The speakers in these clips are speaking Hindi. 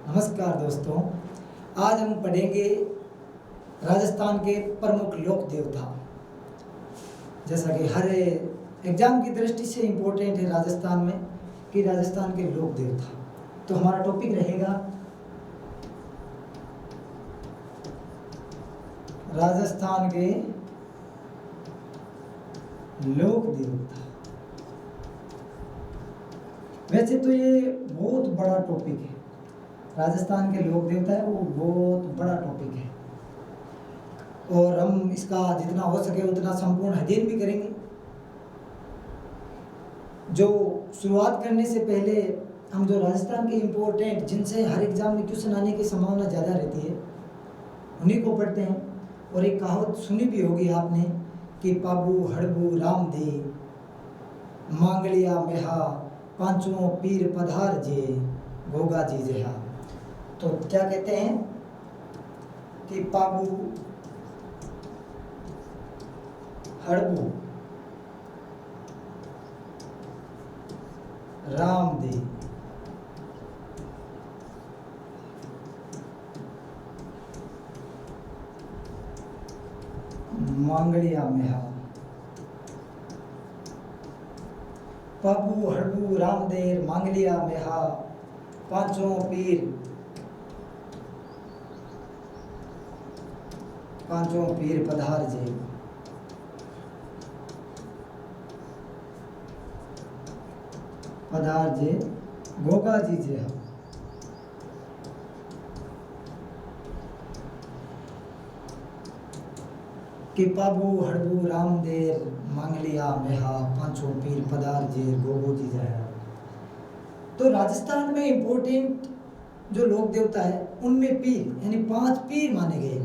नमस्कार दोस्तों, आज हम पढ़ेंगे राजस्थान के प्रमुख लोक देवता। जैसा कि हर एग्जाम की दृष्टि से इम्पोर्टेंट है राजस्थान में कि राजस्थान के लोक देवता। तो हमारा टॉपिक रहेगा राजस्थान के लोक देवता। वैसे तो ये बहुत बड़ा टॉपिक है, राजस्थान के लोक देवता है वो बहुत बड़ा टॉपिक है और हम इसका जितना हो सके उतना संपूर्ण अध्ययन भी करेंगे। जो शुरुआत करने से पहले हम जो राजस्थान के इम्पोर्टेंट जिनसे हर एग्जाम में क्वेश्चन आने की संभावना ज़्यादा रहती है उन्हीं को पढ़ते हैं। और एक कहावत सुनी भी होगी आपने कि पाबू हड़बू राम दे मांगलिया मेहा पांचों पीर पधार जे गोगा जी जहा। तो क्या कहते हैं कि पाबू हड़बू राम दे मांगलिया मेहा पाबू हड़बू रामदेर मांगलिया मेहा पांचों पीर पधार जे। पधार जे गोगा जी जे। कि पाबू हड़बू रामदेर मांगलिया मेहा पांचों पीर पधार जे गोगो जी जया। तो राजस्थान में इम्पोर्टेंट जो लोक देवता है उनमें पीर यानी 5 पीर माने गए।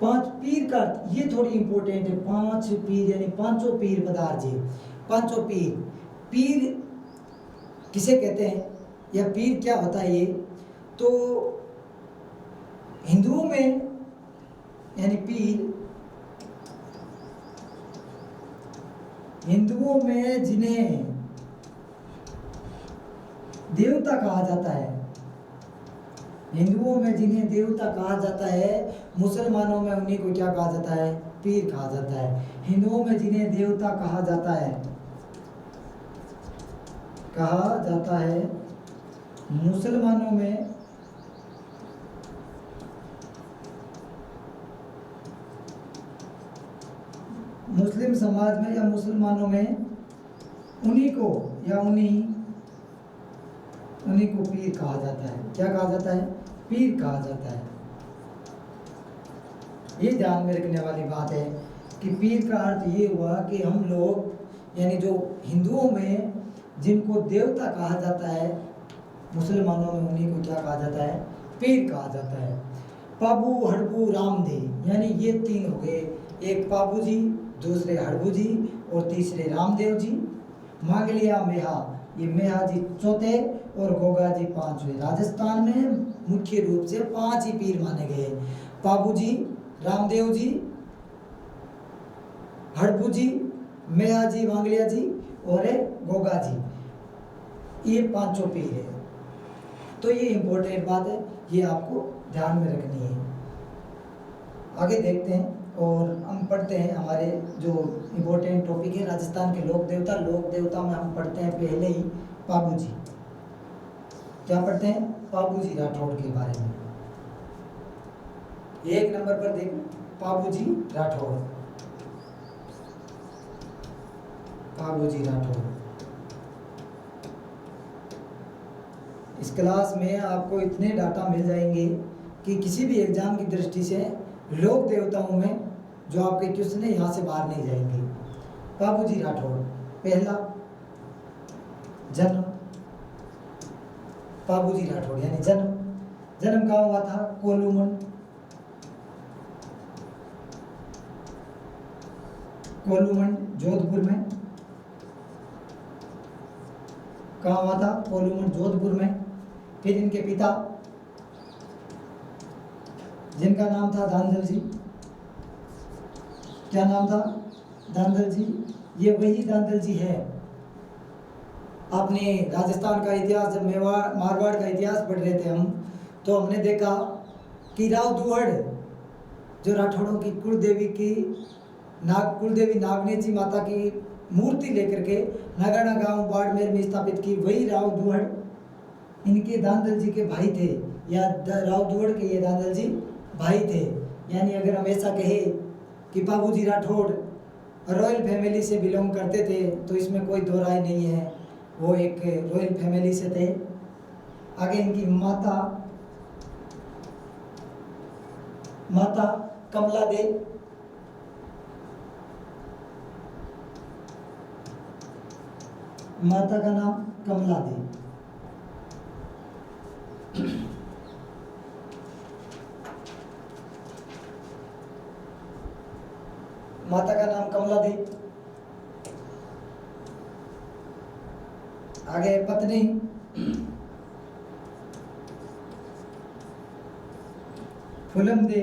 5 पीर का ये थोड़ी इम्पोर्टेंट है। 5 पीर यानी पांचों पीर पधार जे। पांचों पीर, पीर किसे कहते हैं या पीर क्या होता है ये तो हिंदुओं में यानी पीर हिंदुओं में जिन्हें देवता कहा जाता है, हिंदुओं में जिन्हें देवता कहा जाता है, मुसलमानों में उन्हीं को क्या कहा जाता है, पीर कहा जाता है। हिंदुओं में जिन्हें देवता कहा जाता है मुसलमानों में मुस्लिम समाज में या मुसलमानों में उन्हीं को पीर कहा जाता है। क्या कहा जाता है? पीर कहा जाता है। ये ध्यान में रखने वाली बात है कि पीर का अर्थ ये हुआ कि हम लोग यानी जो हिंदुओं में जिनको देवता कहा जाता है मुसलमानों में उन्हीं को क्या कहा जाता है, पीर कहा जाता है। पाबू हड़बू रामदे यानी ये 3 हो गए, एक पाबू जी, दूसरे हड़बू जी और तीसरे रामदेव जी। मांगलिया मेहा, ये मेहा जी चौथे और गोगा जी 5वें। राजस्थान में मुख्य रूप से 5 ही पीर माने गए, पाबू जी, रामदेव जी, हड़बू जी, मेहा जी, मांगलिया जी और गोगा जी। ये 5 पीर है। तो ये इंपॉर्टेंट बात है, ये आपको ध्यान में रखनी है। आगे देखते हैं और हम पढ़ते हैं हमारे जो इम्पोर्टेंट टॉपिक है राजस्थान के लोक देवता। लोक देवता में हम पढ़ते हैं पहले ही पाबू जी। क्या पढ़ते हैं? पाबू जी राठौड़ के बारे में। 1 नंबर पर देखो, पाबू जी राठौड़। पाबू जी राठौड़ इस क्लास में आपको इतने डाटा मिल जाएंगे कि किसी भी एग्जाम की दृष्टि से लोक देवताओं में जो आपके क्वेश्चन है यहाँ से बाहर नहीं जाएंगे। पाबू जी राठौड़, पहला जन्म, पाबू जी राठौड़ यानी जन्म कहाँ हुआ था? कोलूमन जोधपुर में। कहाँ हुआ था? कोलूमन जोधपुर में। फिर इनके पिता जिनका नाम था धांधल जी, क्या नाम था? धांधल जी। ये वही धांधल जी है आपने राजस्थान का इतिहास, जब मारवाड़ का इतिहास पढ़ रहे थे हम, तो हमने देखा कि राव दुहड़ जो राठौड़ों की कुलदेवी की कुलदेवी नागनेची माता की मूर्ति लेकर के नगाना गांव बाड़मेर में स्थापित की, वही राव दुहड़ इनके दांदल जी के भाई थे, या राव दुहड़ के ये दांदल जी भाई थे। यानी अगर हम ऐसा कहें कि बाबूजी राठौड़ रॉयल फैमिली से बिलोंग करते थे तो इसमें कोई दो राय नहीं है, वो एक रॉयल फैमिली से थे। आगे इनकी माता कमला दे, माता का नाम कमला दे। माता का नाम कमला दे। आगे पत्नी फुलम दे,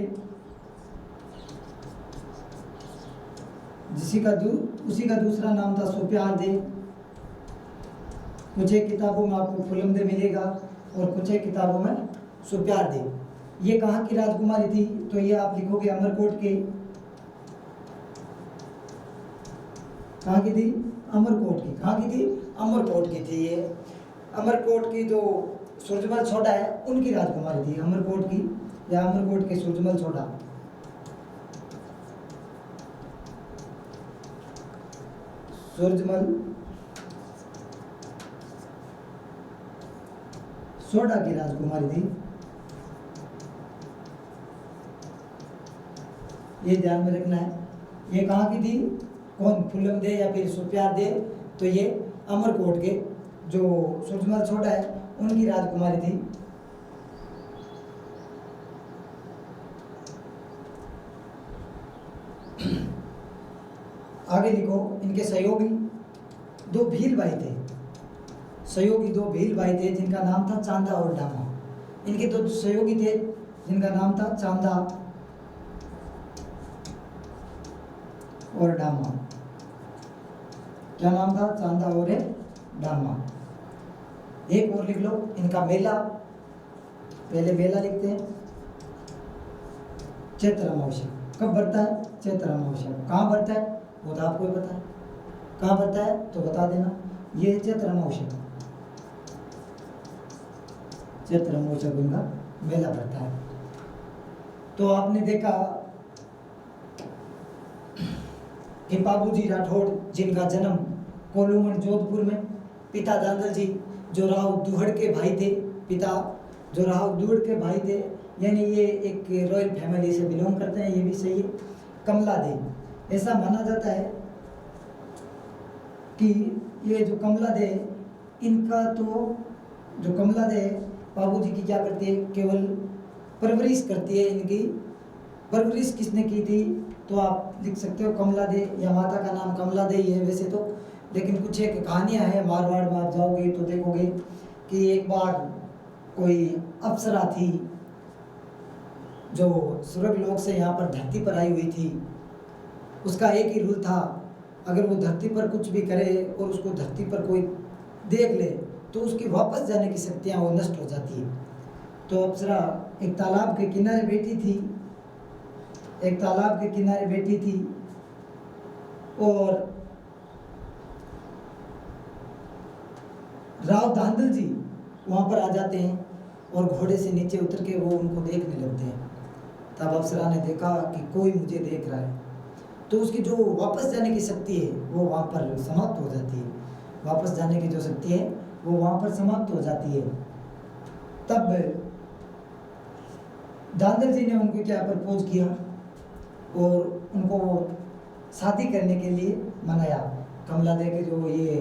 उसी का दूसरा नाम था सुप्यार दे। कुछ एक किताबों में आपको फुलम दे मिलेगा और कुछ एक किताबों में सुप्यार दे। ये कहाँ की राजकुमारी थी? तो ये आप लिखोगे अमरकोट के। कहाँ की थी? अमरकोट की। कहाँ की थी? अमरकोट की थी। ये अमरकोट की जो सूरजमल सोडा है उनकी राजकुमारी थी, अमरकोट की, या अमरकोट के सूरजमल सोडा। सूरजमल सोडा की राजकुमारी थी। ये ध्यान में रखना है। ये कहाँ की थी? कौन? फुलम दे या फिर सुप्यार दे? तो ये अमरकोट के जो सूरजमल सोडा है उनकी राजकुमारी थी। आगे लिखो, इनके सहयोगी दो भील भाई थे, सहयोगी दो भील भाई थे जिनका नाम था चांदा और डामा। इनके दो सहयोगी थे जिनका नाम था चांदा और डामा। क्या नाम था? चांदा और डामा। एक और लिख लो, इनका मेला, पहले मेला लिखते हैं। चैत्र अमावस्या कब बढ़ता है? चैत्र अमावस्या। कहाँ बढ़ता है वो तो आपको ही पता है, कहाँ बढ़ता है तो बता देना। ये चैत्र अमावस्या, चैत्र अमावस्या को इनका मेला बढ़ता है। तो आपने देखा कि बाबूजी राठौड़ जिनका जन्म कोलूमन जोधपुर में, पिता दांदल जी जो राव दुहड़ के भाई थे, पिता जो राव दुहड़ के भाई थे, यानी ये एक रॉयल फैमिली से बिलोंग करते हैं, ये भी सही है। कमला दे, ऐसा माना जाता है कि ये जो कमला दे, इनका तो जो कमला दे बाबूजी की क्या करती है? केवल परवरिश करती है। इनकी परवरिश किसने की थी? तो आप लिख सकते हो कमला दे, या माता का नाम कमला दे ही है वैसे तो, लेकिन कुछ एक कहानियाँ हैं। मारवाड़ में आप जाओगे तो देखोगे कि एक बार कोई अप्सरा थी जो स्वर्ग लोक से यहाँ पर धरती पर आई हुई थी। उसका एक ही रूल था, अगर वो धरती पर कुछ भी करे और उसको धरती पर कोई देख ले तो उसकी वापस जाने की शक्तियाँ वो नष्ट हो जाती है। तो अप्सरा एक तालाब के किनारे बैठी थी, एक तालाब के किनारे बैठी थी और राव दांदल जी वहाँ पर आ जाते हैं और घोड़े से नीचे उतर के वो उनको देखने लगते हैं। तब अप्सरा ने देखा कि कोई मुझे देख रहा है, तो उसकी जो वापस जाने की शक्ति है वो वहाँ पर समाप्त हो जाती है। वापस जाने की जो शक्ति है वो वहाँ पर समाप्त हो जाती है। तब दांदल जी ने उनको क्या प्रपोज किया और उनको शादी करने के लिए मनाया। कमला दे के जो ये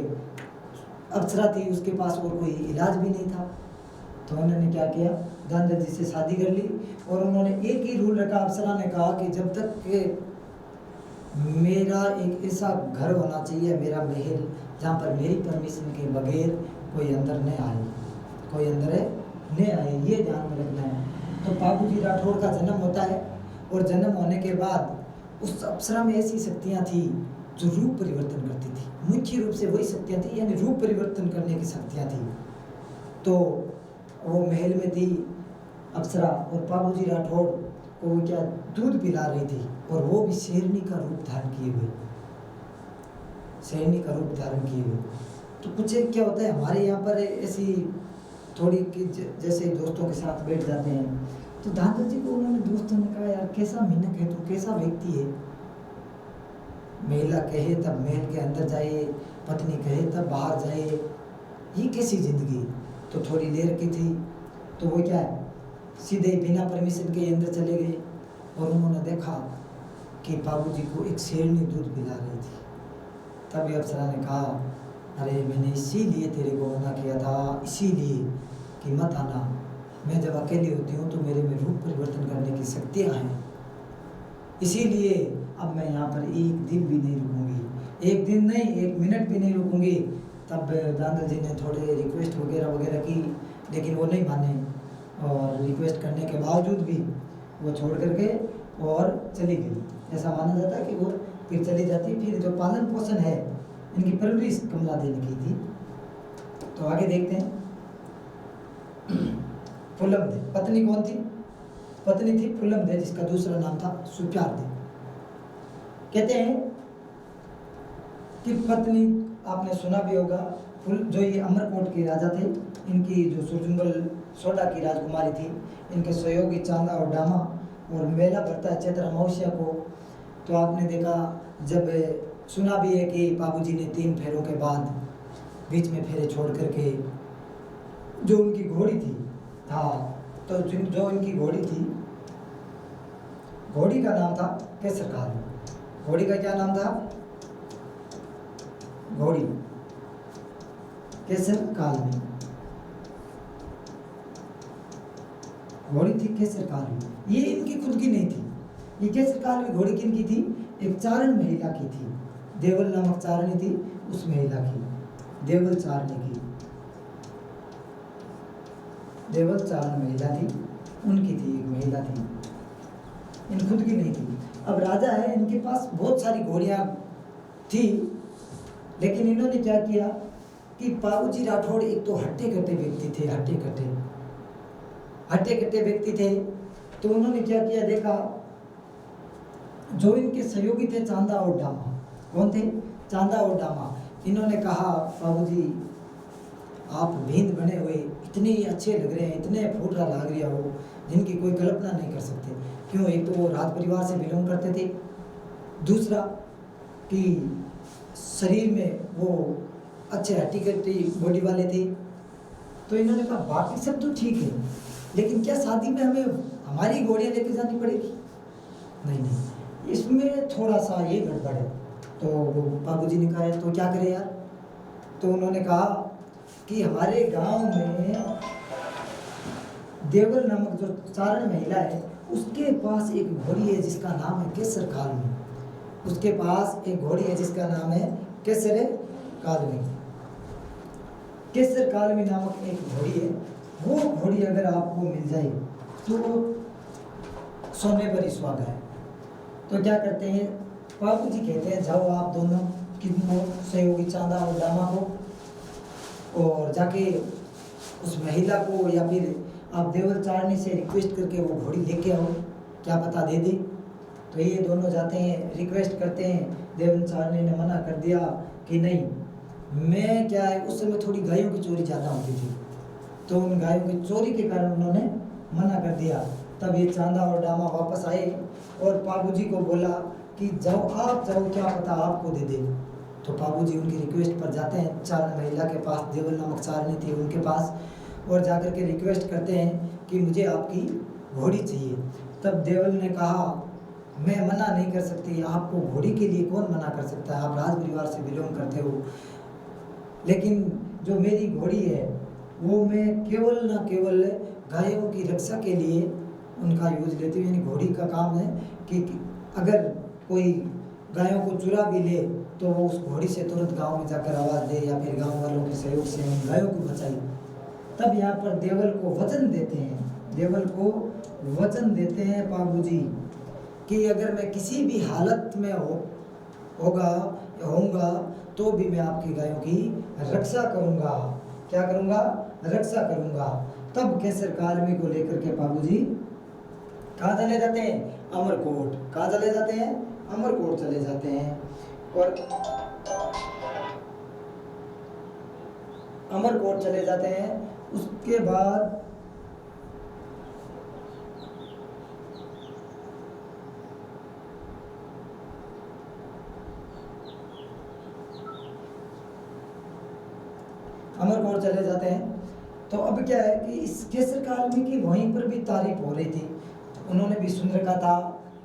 अप्सरा थी उसके पास और कोई इलाज भी नहीं था, तो उन्होंने क्या किया? दांदल जी से शादी कर ली। और उन्होंने एक ही रूल रखा, अप्सरा ने कहा कि जब तक के मेरा एक ऐसा घर होना चाहिए, मेरा महल, जहाँ पर मेरी परमिशन के बगैर कोई अंदर नहीं आए, कोई अंदर नहीं आए, ये ध्यान में रखना है। तो बाबूजी राठौड़ का जन्म होता है और जन्म होने के बाद उस अप्सरा में ऐसी शक्तियाँ थी जो रूप परिवर्तन करती थी। मुख्य रूप से वही शक्तियाँ थी, यानी रूप परिवर्तन करने की शक्तियाँ थी। तो वो महल में थी अप्सरा, और बाबूजी राठौड़ को क्या दूध पिला रही थी, और वो भी शेरनी का रूप धारण किए हुए, शेरनी का रूप धारण किए हुए। तो कुछ एक क्या होता है हमारे यहाँ पर ऐसी थोड़ी कि जैसे दोस्तों के साथ बैठ जाते हैं, तो दादाजी को उन्होंने दोस्तों ने कहा, यार कैसा मिनक है तू, कैसा व्यक्ति है, महिला कहे तब महल के अंदर जाए, पत्नी कहे तब बाहर जाए, ये कैसी जिंदगी। तो थोड़ी ले रखी थी, तो वो क्या है सीधे बिना परमिशन के अंदर चले गए, और उन्होंने देखा कि बाबूजी को एक शेरनी दूध पिला रही थी। तब अप्सरा ने कहा, अरे मैंने इसीलिए तेरे को मना किया था, इसीलिए कि मत आना, मैं जब अकेली होती हूँ तो मेरे में रूप परिवर्तन करने की शक्तियाँ हैं, इसीलिए अब मैं यहाँ पर एक दिन भी नहीं रुकूंगी, एक दिन नहीं, एक मिनट भी नहीं रुकूंगी। तब दादा जी ने थोड़े रिक्वेस्ट वगैरह वगैरह की, लेकिन वो नहीं माने, और रिक्वेस्ट करने के बावजूद भी वो छोड़ करके और चली गई। ऐसा माना जाता है कि वो फिर चली जाती। फिर जो पालन पोषण है, इनकी परवरिश कमला देवी की थी। तो आगे देखते हैं। फुलमदे, पत्नी कौन थी? पत्नी थी फुलमदे, जिसका दूसरा नाम था सुप्यारदे। कहते हैं कि पत्नी, आपने सुना भी होगा, जो ये अमरकोट के राजा थे, इनकी जो सुरजुंगल सोडा की राजकुमारी थी, इनके सहयोगी चांदा और डामा, और मेला भरता है चैत्र अमावस्या को। तो आपने देखा, जब सुना भी है कि बाबूजी ने 3 फेरों के बाद बीच में फेरे छोड़ करके जो उनकी घोड़ी थी, हाँ, तो जो इनकी घोड़ी थी, घोड़ी का नाम था केसरकाल। घोड़ी का क्या नाम था? घोड़ी केसरकाल में, घोड़ी थी केसरकाल में। ये इनकी खुद की नहीं थी, ये केसरकाल में घोड़ी किन की थी? एक चारण महिला की थी, देवल नामक चारणी थी, उस महिला की, देवल चारणी की, देवल चारण महिला थी, उनकी थी, एक महिला थी, इन खुद की नहीं थी। अब राजा है, इनके पास बहुत सारी घोड़ियां थी, लेकिन इन्होंने क्या किया कि बाबूजी राठौड़ एक तो हट्टे कट्टे व्यक्ति थे, हट्टे कट्टे व्यक्ति थे। तो उन्होंने क्या किया, देखा जो इनके सहयोगी थे चांदा और डामा, कौन थे? चांदा और डामा। इन्होंने कहा, बाबूजी आप भेंद बने हुए इतने अच्छे लग रहे हैं, इतने फूटरा लग रहा हो, जिनकी कोई कल्पना नहीं कर सकते। क्यों? एक तो वो राज परिवार से बिलोंग करते थे, दूसरा कि शरीर में वो अच्छे हट्टी कट्टी बॉडी वाले थे। तो इन्होंने कहा बाकी सब तो ठीक है, लेकिन क्या शादी में हमें हमारी घोड़ियाँ लेके जानी पड़ेगी? नहीं, इसमें थोड़ा सा ये गड़बड़ है। तो बाबूजी ने कहा, तो क्या करें यार? तो उन्होंने कहा कि हमारे गांव में देवल नामक जो चारण महिला है, उसके पास एक घोड़ी है जिसका नाम है केसर कालमी। उसके पास एक घोड़ी है जिसका नाम है केसर कालमी। केसर कालमी नामक एक घोड़ी है, वो घोड़ी अगर आपको मिल जाए तो सोने पर ही सुहागा है। तो क्या करते हैं, बाबूजी कहते हैं जाओ आप दोनों कितनों सहयोगी चांदा और डामा को, और जाके उस महिला को या फिर आप देवल चारणी से रिक्वेस्ट करके वो घोड़ी लेके आओ, क्या पता दे दे। तो ये दोनों जाते हैं, रिक्वेस्ट करते हैं। देवल चारणी ने मना कर दिया कि नहीं, मैं क्या है, उस समय थोड़ी गायों की चोरी ज़्यादा होती थी, तो उन गायों की चोरी के कारण उन्होंने मना कर दिया। तब ये चांदा और डामा वापस आए और बाबूजी को बोला कि जाओ आप जाओ, क्या पता आपको दे दे। तो बाबूजी उनकी रिक्वेस्ट पर जाते हैं चारण महिला के पास, देवल नामक चारणी थी उनके पास, और जाकर के रिक्वेस्ट करते हैं कि मुझे आपकी घोड़ी चाहिए। तब देवल ने कहा मैं मना नहीं कर सकती, आपको घोड़ी के लिए कौन मना कर सकता है, आप राज परिवार से बिलोंग करते हो, लेकिन जो मेरी घोड़ी है वो मैं केवल ना केवल गायों की रक्षा के लिए उनका यूज लेती हूँ। यानी घोड़ी का काम है कि अगर कोई गायों को चुरा भी ले तो वो उस घोड़ी से तुरंत गांव में जाकर आवाज़ दे, या फिर गांव वालों के सहयोग से उन गायों को बचाई। तब यहाँ पर देवल को वचन देते हैं, देवल को वचन देते हैं बाबूजी कि अगर मैं किसी भी हालत में होगा होऊंगा तो भी मैं आपकी गायों की रक्षा करूंगा। क्या करूंगा? रक्षा करूंगा। तब केसर कालमी को लेकर के बाबूजी कहाँ चले जाते हैं? अमरकोट। कहाँ चले जाते हैं? अमरकोट चले जाते हैं। और अमरकोट चले जाते हैं। उसके बाद अमरकोट चले जाते हैं। तो अब क्या है कि इस केसर कालमी की वहीं पर भी तारीफ हो रही थी। उन्होंने भी सुन रखा था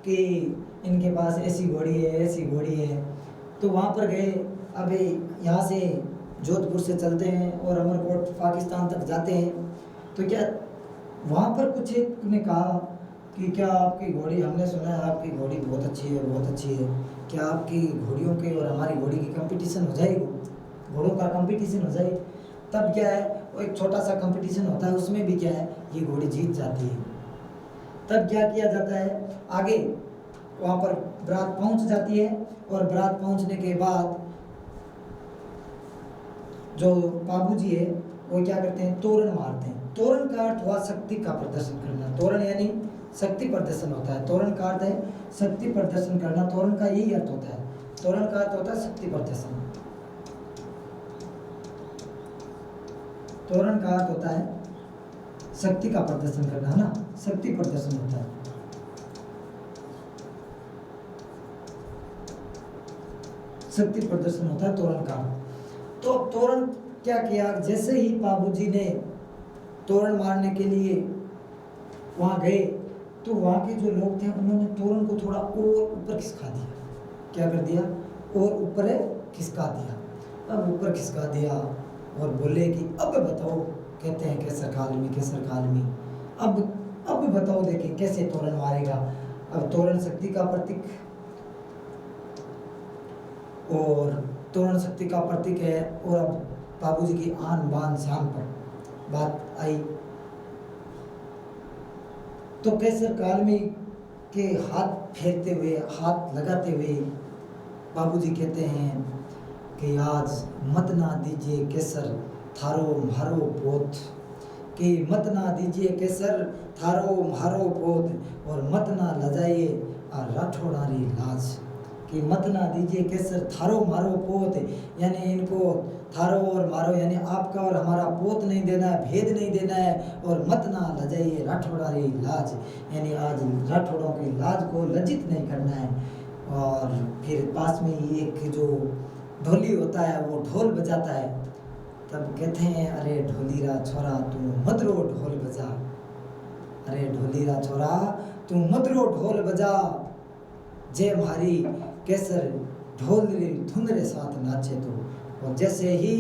कि इनके पास ऐसी घोड़ी है, ऐसी घोड़ी है। तो वहाँ पर गए। अभी यहाँ से जोधपुर से चलते हैं और अमरकोट पाकिस्तान तक जाते हैं। तो क्या वहाँ पर कुछ एक ने कहा कि क्या आपकी घोड़ी, हमने सुना है आपकी घोड़ी बहुत अच्छी है, बहुत अच्छी है। क्या आपकी घोड़ियों के और हमारी घोड़ी की कंपटीशन हो जाएगी? घोड़ों का कंपटीशन हो जाए। तब क्या है, वो एक छोटा सा कंपटीशन होता है, उसमें भी क्या है, ये घोड़ी जीत जाती है। तब क्या किया जाता है, आगे वहाँ पर बारात पहुँच जाती है। और बारात पहुँचने के बाद जो बाबूजी है वो क्या करते हैं, तोरण मारते हैं। तोरण का अर्थ हुआ शक्ति का प्रदर्शन करना। तोरण यानी शक्ति प्रदर्शन होता है। तोरण का अर्थ है शक्ति प्रदर्शन करना। तोरण का यही अर्थ होता है। तोरण का अर्थ होता है शक्ति प्रदर्शन। तोरण का अर्थ होता है शक्ति का प्रदर्शन करना, है ना। शक्ति प्रदर्शन होता है। शक्ति प्रदर्शन होता है तोरण का। तो तोरण क्या किया, जैसे ही बाबूजी ने तोरण मारने के लिए वहां गए तो वहां के जो लोग थे उन्होंने तोरण को थोड़ा और ऊपर खिसका दिया। क्या कर दिया? और ऊपर खिसका दिया। अब ऊपर खिसका दिया और बोले कि अब बताओ, कहते हैं केसर कालमी, केसर कालमी, अब बताओ, देखें कैसे तोरण मारेगा। अब तोरण शक्ति का प्रतीक, और तोरण शक्ति का प्रतीक है। और अब बाबूजी की आन बान शान पर बात आई। तो केसर कालमी के हाथ फेरते हुए, हाथ लगाते हुए बाबूजी कहते हैं कि आज मत ना दीजिए केसर थारो म्हारो पोत, कि मत ना दीजिए केसर थारो म्हारो पोत, और मत ना लजाइए राठौड़ारी लाज, कि मत ना दीजिए केसर थारो म्हारो पोत, यानी इनको थारो और मारो यानी आपका और हमारा पोत नहीं देना है, भेद नहीं देना है। और मत ना लजाइए राठौड़ारी लाज, यानी आज राठौड़ों की लाज को लज्जित नहीं करना है। और फिर पास में ही एक जो ढोली होता है वो ढोल बजाता है। तब कहते हैं, अरे ढोलीरा छोरा तू मदरो ढोल बजा, अरे ढोलीरा छोरा तू मदरो ढोल बजा, जय मारी केसर ढोल धुन रे साथ नाचे तो। और जैसे ही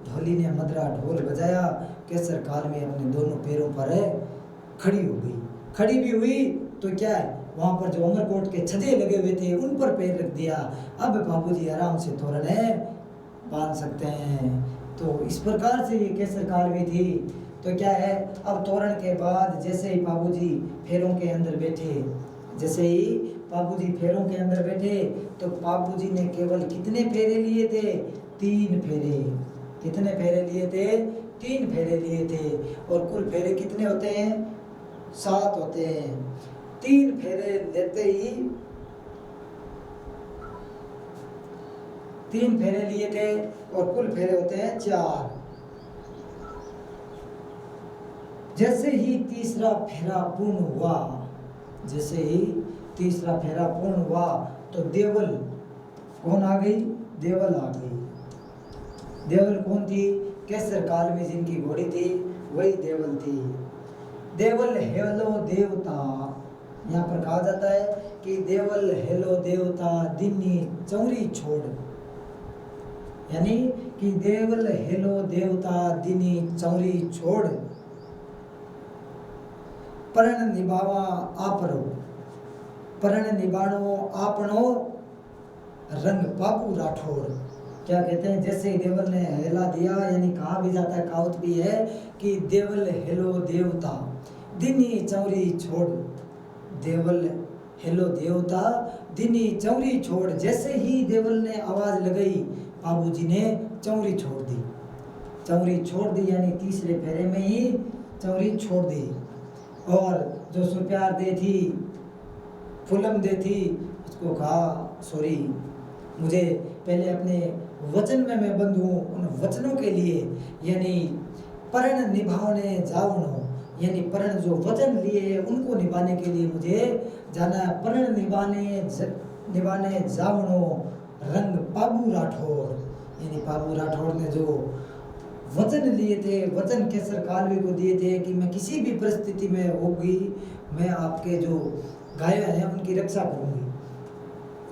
ढोली ने मदरा ढोल बजाया, केसर कालमी अपने दोनों पैरों पर खड़ी हो गई। खड़ी भी हुई तो क्या है, वहाँ पर जो अमरकोट के छज्जे लगे हुए थे उन पर पैर रख दिया। अब बाबूजी आराम से तोरण बांध सकते हैं। तो इस प्रकार से ये केसर कालमी थी। तो क्या है, अब तोरण के बाद जैसे ही बाबूजी फेरों के अंदर बैठे, जैसे ही बाबूजी फेरों के अंदर बैठे तो बाबूजी ने केवल कितने फेरे लिए थे? 3 फेरे। कितने फेरे लिए थे? 3 फेरे लिए थे। और कुल फेरे कितने होते हैं? 7 होते हैं। 3 फेरे लेते ही 3 फेरे लिए थे और कुल फेरे होते हैं 4। जैसे ही तीसरा फेरा पूर्ण हुआ, जैसे ही तीसरा फेरा पूर्ण हुआ तो देवल कौन आ गई? देवल आ गई। देवल कौन थी? केसर कालमी जिनकी घोड़ी थी वही देवल थी। देवल हेलो देवता, यहाँ पर कहा जाता है कि देवल हेलो देवता दिन्नी चौरी छोड़, यानी कि देवल हेलो देवता दिनी चौरी छोड़, परण निभावा आपरो, परण निभाणो आपनो रंग बाबू राठौड़। क्या कहते हैं, जैसे देवल ने हेला दिया, यानी कहा भी जाता है, कहावत भी है कि देवल हेलो देवता दिनी चौरी छोड़, देवल हेलो देवता दिनी चौरी छोड़। जैसे ही देवल ने आवाज लगाई, बाबूजी ने चौरी छोड़ दी। चौरी छोड़ दी यानी तीसरे फेरे में ही चौरी छोड़ दी। और जो सुप्यार दे थी, फुलम दे थी, उसको कहा सॉरी, मुझे पहले अपने वचन में मैं बंध हूँ, उन वचनों के लिए यानी प्रण निभाने जाऊनो, यानी प्रण जो वचन लिए उनको निभाने के लिए मुझे जाना है। प्रण निभाने जाऊनो रंग पाबू राठौर, यानी पाबू राठौर ने जो वचन लिए थे, वचन केसर कालवे को दिए थे कि मैं किसी भी परिस्थिति में होगी, मैं आपके जो घायल हैं उनकी रक्षा करूंगी।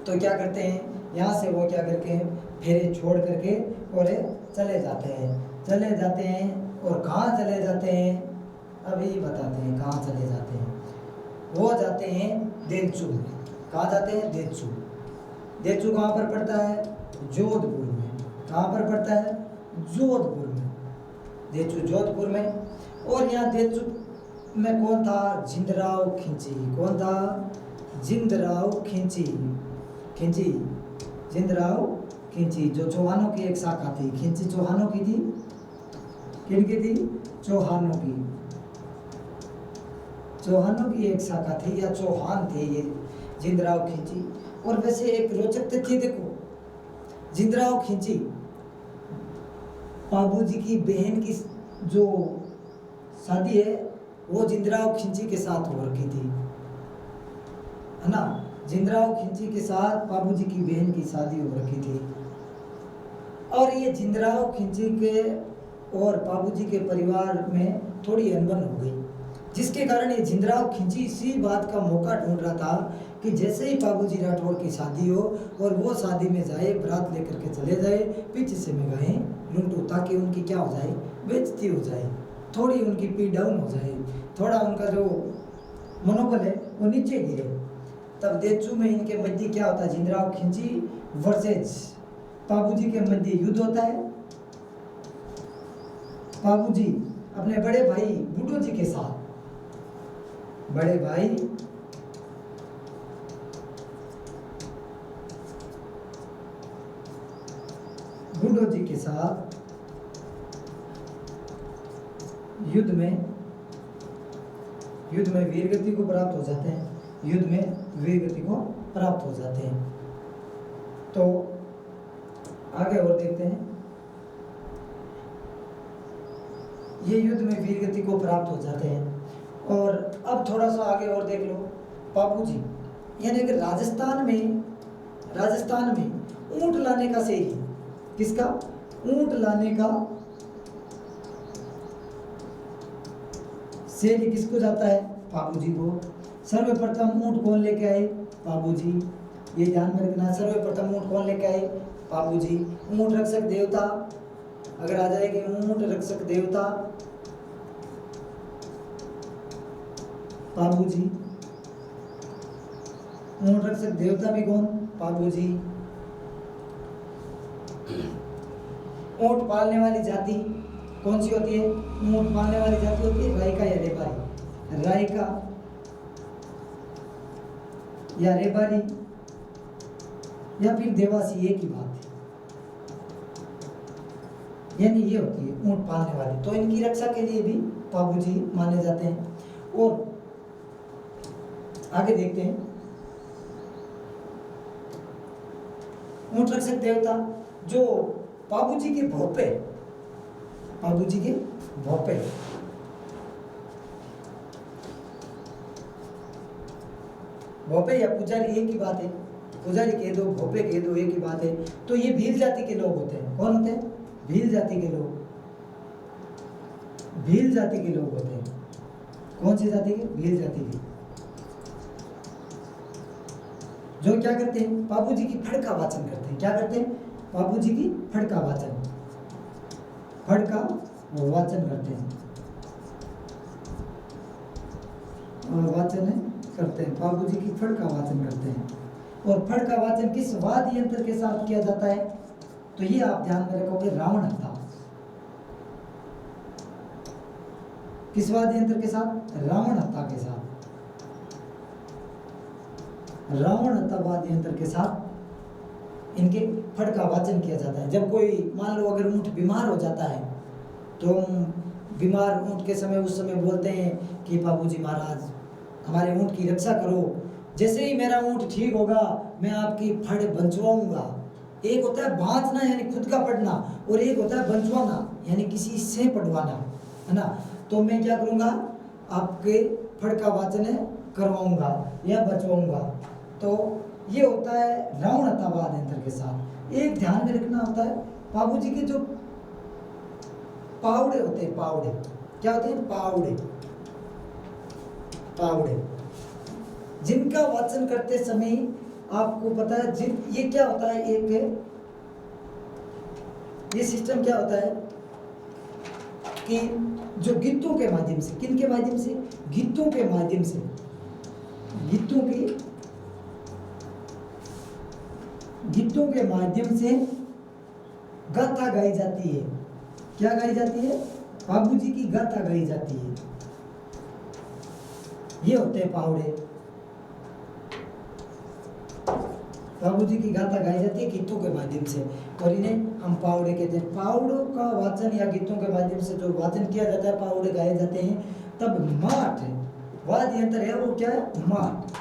तो क्या करते हैं, यहाँ से वो क्या करके फेरे छोड़ करके और चले जाते हैं। और कहाँ चले जाते हैं अभी बताते हैं, कहाँ चले जाते हैं। वो जाते हैं देचू में। कहाँ जाते हैं? देचू। देचू कहाँ पर पड़ता है? जोधपुर में। कहाँ पर पड़ता है? जोधपुर में। देचू जोधपुर में। और यहाँ देचू में कौन था? जिंदराव खिंची। कौन था? जिंदराव खिंची। जिंदराव खिंची जो चौहानों की एक शाखा थी। खिंची चौहानों की थी। किनकी थी? चौहानों की। चौहानों की एक शाखा थी या चौहान थे ये जिंदराव खिंची। और वैसे एक रोचक तथ्य देखो, जिंदराव खिंची बाबूजी की बहन की जो शादी है वो जिंदराव खिंची के साथ हो रखी थी, है ना। जिंदराव खिंची के साथ बाबूजी की बहन की शादी हो रखी थी। और ये जिंदराव खिंची के और बाबूजी के परिवार में थोड़ी अनबन हो गई, जिसके कारण ये जिंदराव खिंची इसी बात का मौका ढूंढ रहा था कि जैसे ही बाबूजी राठौर की शादी हो और वो शादी में जाए, बारात लेकर के चले जाए, पीछे से में गाएं लुंटू, ताकि उनकी क्या हो जाए? बेइज्जती हो जाए, थोड़ी उनकी पी डाउन हो जाए, थोड़ा उनका जो मनोबल है वो नीचे गिरे। तब देचू में इनके मध्य क्या होता है? जिंदराव खिंची वर्सेज बाबूजी के मध्य युद्ध होता है। बाबूजी अपने बड़े भाई बूढ़ो जी के साथ, बड़े भाई बूढ़ो जी के साथ युद्ध में वीरगति को प्राप्त हो जाते हैं। युद्ध में वीरगति को प्राप्त हो जाते हैं। तो आगे और देखते हैं। ये युद्ध में वीरगति को प्राप्त हो जाते हैं। और अब थोड़ा सा आगे और देख लो। बाबूजी यानी कि राजस्थान में ऊंट लाने का सेरी, किसका? ऊंट लाने का सेरी किसको जाता है? बाबूजी को। सर्वप्रथम ऊंट कौन लेके आए? बाबूजी। ये ध्यान में रखना, सर्वप्रथम ऊंट कौन लेके आए? बाबूजी। ऊंट रक्षक देवता, अगर आ जाएगी ऊंट रक्षक देवता बाबूजी। ऊंट रक्षक देवता भी कौन? बाबूजी। ऊंट पालने वाली जाति कौन सी होती है? ऊंट पालने वाली जाति होती है रायका या रेबारी। रायका या रेबारी या फिर देवासी, एक ही बात है, यानी ये होती है ऊंट पालने वाली। तो इनकी रक्षा के लिए भी बाबूजी माने जाते हैं। और आगे देखते हैं। ऊंट रक्षक देवता जो बाबूजी के भोपे या पुजारी एक ही बात है। पुजारी कह दो, भोपे कह दो, एक ही बात है। तो ये भील जाति के लोग होते हैं। कौन होते हैं? भील जाति के लोग। भील जाति के लोग होते हैं। कौन सी जाति के? भील जाति के। जो क्या करते हैं? बाबूजी की फड़ का वाचन करते हैं। क्या करते हैं? बाबूजी की फड़ का वाचन करते हैं। बाबूजी की फड़ का वाचन करते हैं। और फड़ का वाचन किस वाद्य यंत्र के साथ किया जाता है? तो ये आप ध्यान में रखोगे, रावण हत्था। किस वाद्य यंत्र के साथ? रावण हत्था के साथ। रावण तब वाद्य यंत्र के साथ इनके फड़ का वाचन किया जाता है। जब कोई मान लो अगर ऊँट बीमार हो जाता है तो हम बीमार ऊँट के समय उस समय बोलते हैं कि बाबूजी महाराज हमारे ऊँट की रक्षा करो, जैसे ही मेरा ऊँट ठीक होगा मैं आपकी फड़ बंचवाऊंगा। एक होता है बांधना यानी खुद का पढ़ना, और एक होता है बंचवाना यानी किसी से पढ़वाना, है ना। तो मैं क्या करूँगा, आपके फड़ का वाचन करवाऊंगा या बचवाऊंगा। तो ये होता है रावण था वाद्य यंत्र के साथ। एक ध्यान में रखना होता है बाबूजी के जो पावड़े होते हैं, पावड़े क्या होते हैं, पावड़े पावड़े जिनका वाचन करते समय आपको पता है जिन ये क्या होता है, एक ये सिस्टम क्या होता है कि जो गीतों के माध्यम से, किन के माध्यम से, गीतों के माध्यम से, गीतों के माध्यम से गाथा गाई जाती है। क्या गाई जाती है, बाबूजी की गाथा गाई जाती है। ये होते हैं पावड़े, बाबूजी की गाथा गाई जाती है गीतों के माध्यम से, और इन्हें हम पावड़े कहते हैं। पावड़ों का वाचन या गीतों के माध्यम से जो वाचन किया जाता है, पावड़े गाए जाते हैं। तब माठ वाद्य यंत्र है, वो क्या है, माठ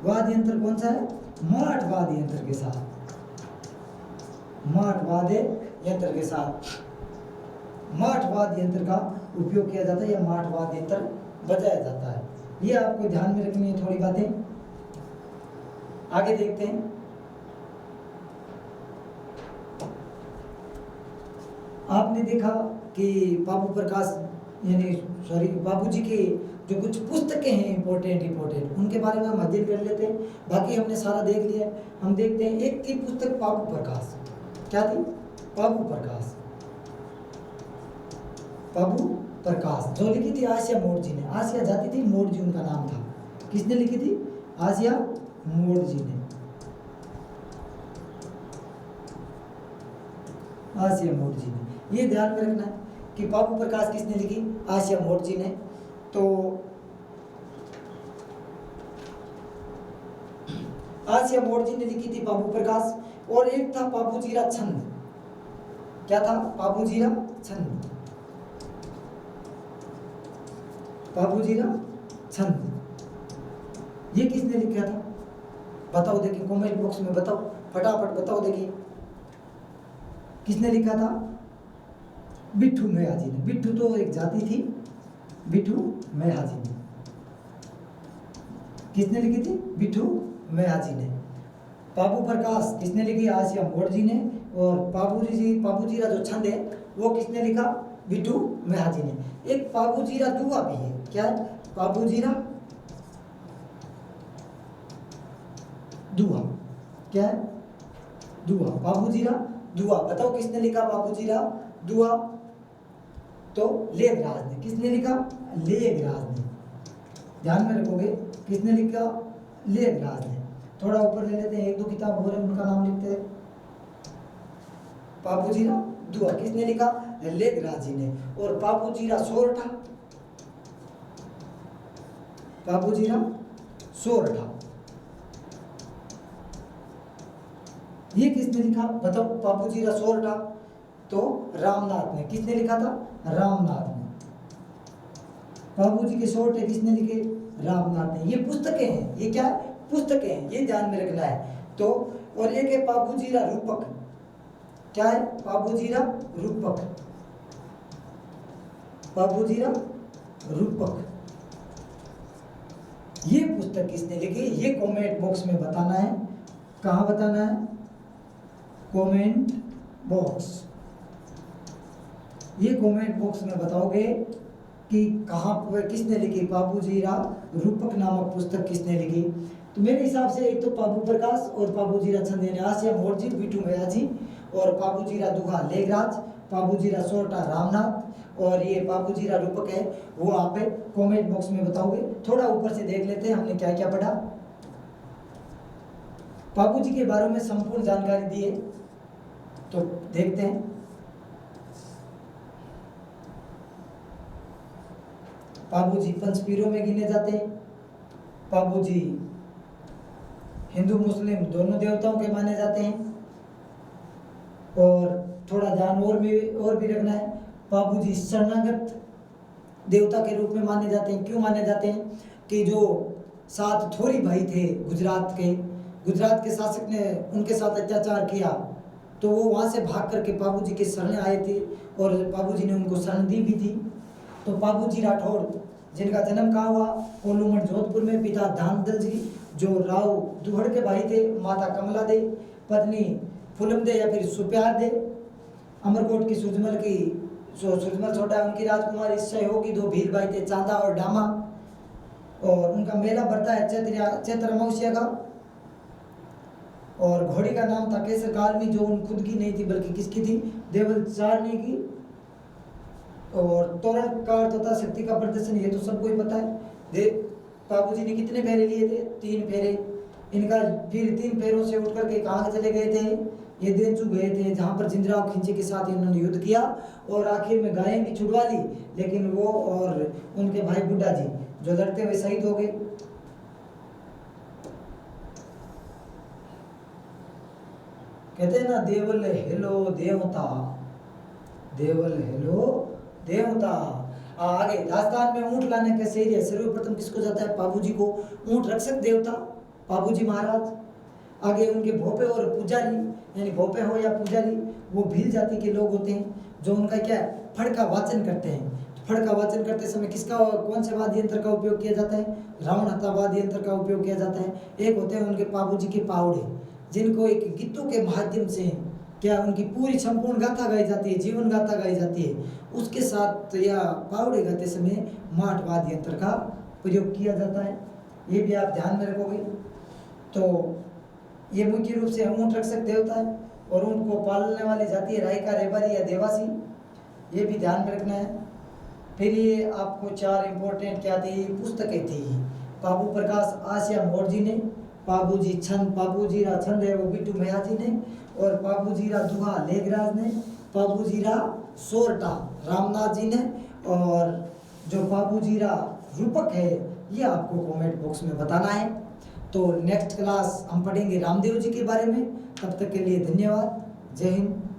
वाद्य यंत्र कौन सा है, माठ वाद्य यंत्र के साथ, माठ वाद्य यंत्र के साथ माठ वाद्य यंत्र का उपयोग किया जाता है या माठ वाद्य यंत्र बजाया जाता है। ये आपको ध्यान में रखनी है थोड़ी बातें। आगे देखते हैं। आपने देखा कि बाबू प्रकाश यानी सॉरी बाबूजी के जो कुछ पुस्तकें हैं इंपॉर्टेंट उनके बारे में हम अध्ययन कर लेते हैं। बाकी हमने सारा देख लिया। हम देखते हैं, एक थी पुस्तक बाबू प्रकाश। क्या थी, बाबू प्रकाश, बाबू प्रकाश, जो लिखी थी आसिया मोड़ जी ने। आसिया जाती थी, मोड़ जी उनका नाम था। किसने लिखी थी, आसिया मोड़ जी ने, आसिया मोड़ जी ने। ये ध्यान में रखना है कि बाबू प्रकाश किसने लिखी, आसिया मोड़ जी ने। तो आसिया मोड़ जी ने लिखी थी बाबू प्रकाश। और एक था बाबूजीरा छंद। क्या था, बाबूजीरा छंद, बाबूजीरा छंद। ये किसने लिखा था, बताओ देखिए, कमेंट बॉक्स में बताओ, फटाफट बताओ देखिए किसने लिखा था। बिट्ठू मैयाजी ने। बिट्ठू तो एक जाति थी, बिट्ठू मैयाजी ने। किसने लिखी थी, बिट्ठू मैयाजी ने। बाबू प्रकाश किसने लिखी, आसिया मोड़ जी ने। और बाबूजीरा जो छंद है वो किसने लिखा, बिट्ठू मैयाजी ने। एक बाबूजीरा दुआ भी है। क्या है, बाबूजीरा दुआ। क्या है, दुआ, बाबूजीरा दुआ। बताओ किसने लिखा बाबूजीरा दुआ, तो लेखराज ने। किसने लिखा, लेखराज ने। ध्यान में रखोगे, किसने लिखा, लेखराज ने। थोड़ा ऊपर ले लेते हैं, एक दो किताब और है उनका नाम लिखते हैं। बाबूजीरा दुआ किसने लिखा, लेखराज जी ने। और बाबूजीरा सोरठा, बाबूजीरा सोरठा, ये किसने लिखा, बताओ, बाबूजीरा सोरठा। तो रामनाथ ने। किसने लिखा था, रामनाथ ने। बाबूजी के सोरठे किसने लिखे, रामनाथ ने। ये पुस्तकें हैं, ये क्या है, पुस्तकें हैं, ये ध्यान में रखना है। तो और एक है बाबूजीरा रूपक। क्या है, बाबूजीरा रूपक, बाबूजीरा रूपक। ये पुस्तक किसने लिखी, ये कमेंट बॉक्स में बताना है। कहाँ बताना है, कमेंट बॉक्स। ये कमेंट बॉक्स में बताओगे कि कहाँ पर किसने लिखी, बाबूजीरा रूपक नामक पुस्तक किसने लिखी। तो मेरे हिसाब से एक तो बाबू प्रकाश और बाबूजीरा छंद यानी आसिया मोड़ जी, बिट्ठू मैयाजी, और बाबूजीरा दुहा लेखराज, बाबूजीरा सोरठा रामनाथ, और ये बाबूजीरा रूपक है वो आप कमेंट बॉक्स में बताओगे। थोड़ा ऊपर से देख लेते हैं हमने क्या क्या पढ़ा। बाबूजी के बारे में संपूर्ण जानकारी दी है, तो देखते हैं। बाबूजी पंचपीरों में गिने जाते हैं। बाबूजी हिंदू मुस्लिम दोनों देवताओं के माने जाते हैं। और थोड़ा ध्यान और भी रखना है, बाबूजी शरणागत देवता के रूप में माने जाते हैं। क्यों माने जाते हैं कि जो 7 थोरी भाई थे गुजरात के शासक ने उनके साथ अत्याचार किया, तो वो वहाँ से भाग करके बाबूजी के शरण आए थे और बाबूजी ने उनको शरण दी भी थी। तो बाबूजी राठौड़ जिनका जन्म कहाँ हुआ, कोल्लूमठ जोधपुर में, पिता दानदल जी जो राव दुहड़ के भाई थे, माता कमला दे, पत्नी फुलम दे या फिर सुप्यार दे, अमरकोट की सूरजमल छोटा उनकी राजकुमारी सहयोगी, 2 भील भाई थे चांदा और डामा। और उनका मेला बढ़ता है चैत्र अमावस्या का। और घोड़ी का नाम था केसर कालमी, जो उन खुद की नहीं थी बल्कि किसकी थी, देवल चारनी की। और तोरण का अर्थ होता शक्ति का प्रदर्शन, ये तो सबको ही पता है। बाबूजी ने कितने फेरे लिए थे, 3 फेरे। इनका फिर 3 फेरों से उठ करके कहाँ चले गए थे, ये देंचू गए थे, जहाँ पर जिंदराव खिंचे के साथ इन्होंने युद्ध किया और आखिर में गायें भी छुड़वा ली, लेकिन वो और उनके भाई बुड्ढा जी जो लड़ते हुए शहीद हो गए। कहते हैं ना, देवल हेलो देवता, देवल हेलो देवता। आगे राजस्थान में ऊंट लाने का शहर है, सर्वप्रथम किसको जाता है, बाबूजी को। ऊंट रक्षक देवता बाबूजी महाराज। आगे उनके भोपे और पुजारी, यानी भोपे हो या पुजारी, वो भील जाति के लोग होते हैं जो उनका क्या है, फड़ का वाचन करते हैं। फड़ का वाचन करते समय किसका, कौन से वाद्य यंत्र का उपयोग किया जाता है, रावण हत्ता वाद्य यंत्र का उपयोग किया जाता है। एक होते हैं उनके बाबूजी के पावड़े, जिनको एक गीतों के माध्यम से क्या उनकी पूरी संपूर्ण गाथा गाई जाती है, जीवन गाथा गाई जाती है। उसके साथ या पावड़े गाते समय माठ वाद्य यंत्र का प्रयोग किया जाता है, ये भी आप ध्यान में रखोगे। तो ये मुख्य रूप से ऊंट रक्षक देवता है और ऊंट को पालने वाली जाति है रायका, रेवारी या देवासी, ये भी ध्यान में रखना है। फिर ये आपको 4 इंपॉर्टेंट क्या थी, पुस्तकें थी। बाबू प्रकाश आसिया मोर जी ने, बाबूजी छंद, बाबूजीरा छंद है वो बिट्टू मैया जी ने, और बाबूजीरा दुहा लेगराज ने, बाबूजीरा सोरठा रामनाथ जी ने, और जो बाबूजीरा रूपक है ये आपको कमेंट बॉक्स में बताना है। तो नेक्स्ट क्लास हम पढ़ेंगे रामदेव जी के बारे में। तब तक के लिए धन्यवाद। जय हिंद।